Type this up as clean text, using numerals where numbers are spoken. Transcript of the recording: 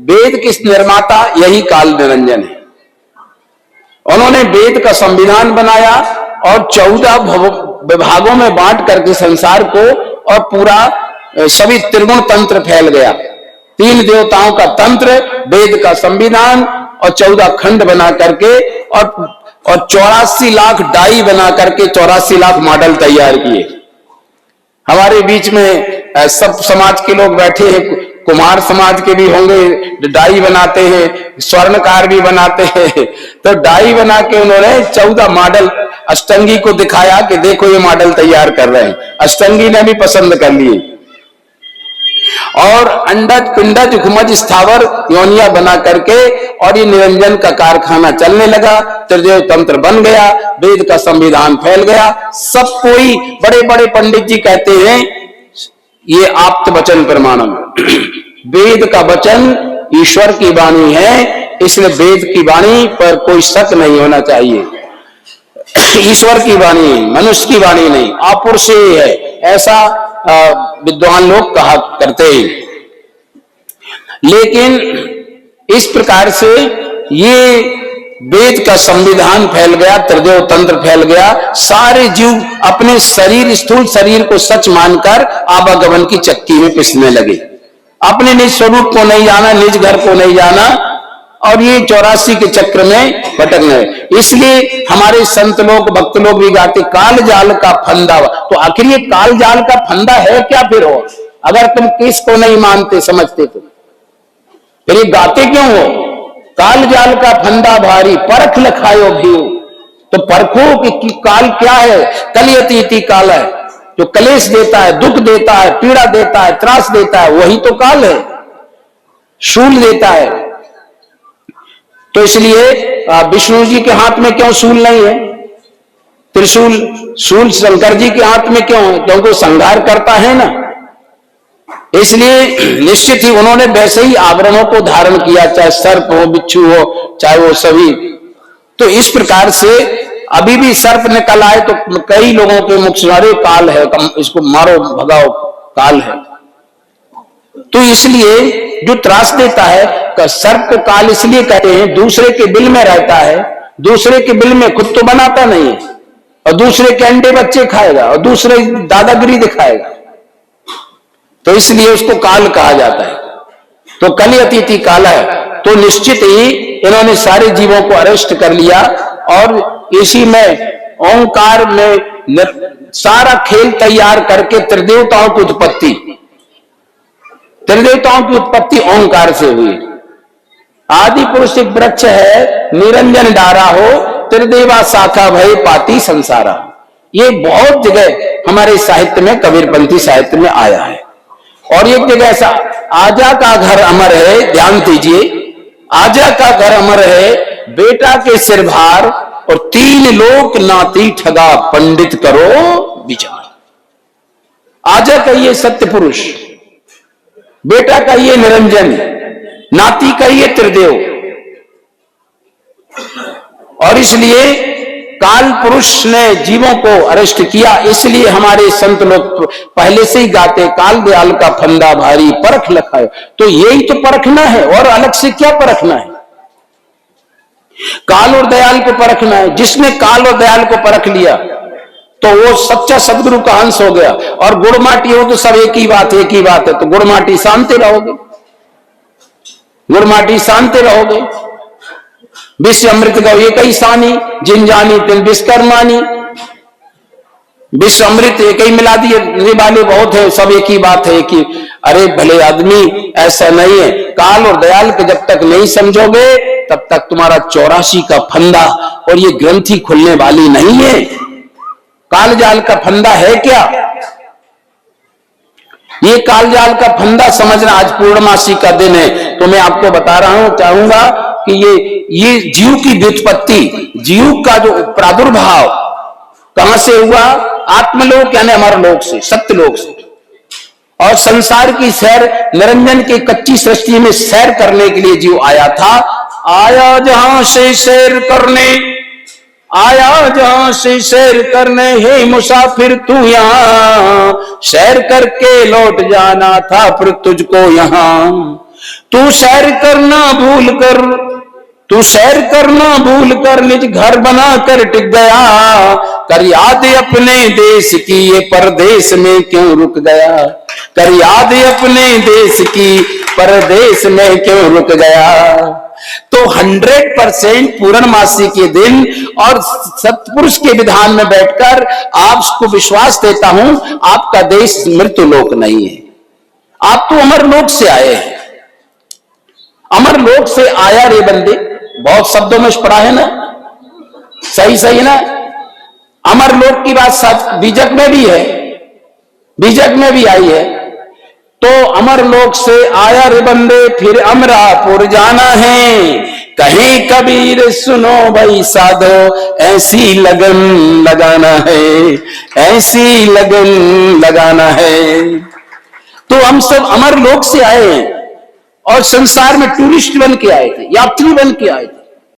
वेद के निर्माता यही काल निरंजन है। उन्होंने वेद का संविधान बनाया और 14 विभागों में बांट करके संसार को, और पूरा सभी त्रिगुण तंत्र फैल गया। 3 देवताओं का तंत्र, वेद का संविधान और 14 खंड बना करके और 84 लाख डाई बना करके 84 लाख मॉडल तैयार किए। हमारे बीच में सब समाज के लोग बैठे हैं, कुमार समाज के भी होंगे, डाई बनाते हैं, स्वर्णकार भी बनाते हैं। तो डाई बना के उन्होंने 14 मॉडल अष्टंगी को दिखाया कि देखो ये मॉडल तैयार कर रहे हैं। अष्टंगी ने भी पसंद कर लिए और अंडज पिंडज घुमज स्थावर योनिया बना करके, और ये निरंजन का कारखाना चलने लगा। त्रिदेव तंत्र बन गया, वेद का संविधान फैल गया। सब कोई बड़े बड़े पंडित जी कहते हैं ये आप्त वचन प्रमाणम, वेद का वचन ईश्वर की वाणी है, इसलिए वेद की वाणी पर कोई शक नहीं होना चाहिए। ईश्वर की वाणी, मनुष्य की वाणी नहीं, अपुरुषेय है, ऐसा विद्वान लोग कहा करते हैं। लेकिन इस प्रकार से ये वेद का संविधान फैल गया, त्रिदेव तंत्र फैल गया। सारे जीव अपने शरीर, स्थूल शरीर को सच मानकर आवागमन की चक्की में पिसने लगे। अपने निज स्वरूप को नहीं जाना, निज घर को नहीं जाना, और ये 84 के चक्र में भटकने। इसलिए हमारे संत लोग, भक्त लोग भी गाते काल जाल का फंदा। तो आखिर ये काल जाल का फंदा है क्या फिर हो? अगर तुम किसको नहीं मानते समझते तो फिर ये गाते क्यों हो? काल जाल का फंदा भारी परख लखायो भी। तो परखो कि काल क्या है। कलयति काल है, जो कलेश देता है, दुख देता है, पीड़ा देता है, त्रास देता है, वही तो काल है। शूल देता है। तो इसलिए विष्णु जी के हाथ में क्यों शूल नहीं है? त्रिशूल, शूल शंकर जी के हाथ में क्यों है? क्योंकि संहार करता है ना। इसलिए निश्चित ही उन्होंने वैसे ही आवरणों को धारण किया, चाहे सर्प हो, बिच्छू हो, चाहे वो सभी। तो इस प्रकार से अभी भी सर्प निकल आए तो कई लोगों के मुख से अरे काल है, इसको मारो भगाओ, काल है। तो इसलिए जो त्रास देता है, सर्प को काल इसलिए कहते हैं, दूसरे के बिल में रहता है, दूसरे के बिल में खुद तो बनाता नहीं है, और दूसरे के अंडे बच्चे खाएगा और दूसरे दादागिरी दिखाएगा। तो इसलिए उसको काल कहा जाता है। तो कलयति काल है। तो निश्चित ही इन्होंने सारे जीवों को अरेस्ट कर लिया, और इसी में ओंकार में सारा खेल तैयार करके त्रिदेवताओं की उत्पत्ति, त्रिदेवताओं की उत्पत्ति ओंकार से हुई। आदि पुरुष एक वृक्ष है, निरंजन डारा हो, त्रिदेवा शाखा भय पाती संसारा। ये बहुत जगह हमारे साहित्य में, कबीरपंथी साहित्य में आया है। और एक जगह ऐसा, आजा का घर अमर है, ध्यान दीजिए, आजा का घर अमर है, बेटा के सिर भार, और 3 लोक नाती ठगा, पंडित करो विचार। आजा कहिए सत्य पुरुष, बेटा कहिए निरंजन, नाती कहिए त्रिदेव। और इसलिए काल पुरुष ने जीवों को अरेस्ट किया। इसलिए हमारे संत लोग पहले से ही गाते काल दयाल का फंदा भारी परख लखायो। तो यही तो परखना है, और अलग से क्या परखना है? काल और दयाल को परखना है। जिसने काल और दयाल को परख लिया तो वो सच्चा सदगुरु का अंश हो गया। और गुड़ माटी हो तो सब एक ही बात है। तो गुड़ माटी शांति रहोगे, गुड़ माटी शांति रहोगे। विश्व अमृत गौ एक ही सानी, जिन जानी तिन विश्वकर्मानी। विश्व अमृत एक ही मिला दिए वाले बहुत है, सब एक ही बात है कि अरे भले आदमी, ऐसा नहीं है। काल और दयाल को जब तक नहीं समझोगे तब तक तुम्हारा 84 का फंदा और ये ग्रंथि खुलने वाली नहीं है। काल जाल का फंदा है क्या? ये काल जाल का फंदा समझना। आज पूर्णमासी का दिन है तो मैं आपको बता रहा हूं, चाहूंगा कि ये जीव की व्युत्पत्ति, जीव का जो प्रादुर्भाव कहां से हुआ? आत्मलोक यानी हमारे लोक से, सत्य लोक से। और संसार की सैर, निरंजन की कच्ची सृष्टि में सैर करने के लिए जीव आया था। आया जहां से सैर करने, आया जहां से सैर करने, हे मुसाफिर तू यहां सैर करके लौट जाना था फिर तुझको यहां। तू सैर करना भूल कर, तू सैर करना भूल कर निज घर बना कर टिक गया। कर याद अपने देश की ये परदेश में क्यों रुक गया। कर याद अपने देश की परदेश में क्यों रुक गया। तो 100% पूर्णमासी के दिन और सत्पुरुष के विधान में बैठकर आपको विश्वास देता हूं, आपका देश मृत्यु लोक नहीं है। आप तो अमर लोक से आए हैं। अमर लोक से आया रे बंदे, बहुत शब्दों में पढ़ा है ना, सही सही ना। अमर लोक की बात सच बीजक में भी है, बीजक में भी आई है। तो अमर लोक से आया रे बंदे फिर अमरापुर जाना है। कहीं कबीर सुनो भाई साधो ऐसी लगन लगाना है, ऐसी लगन लगाना है। तो हम सब अमर लोक से आए हैं और संसार में टूरिस्ट बन के आए थे, यात्री बन के आए थे।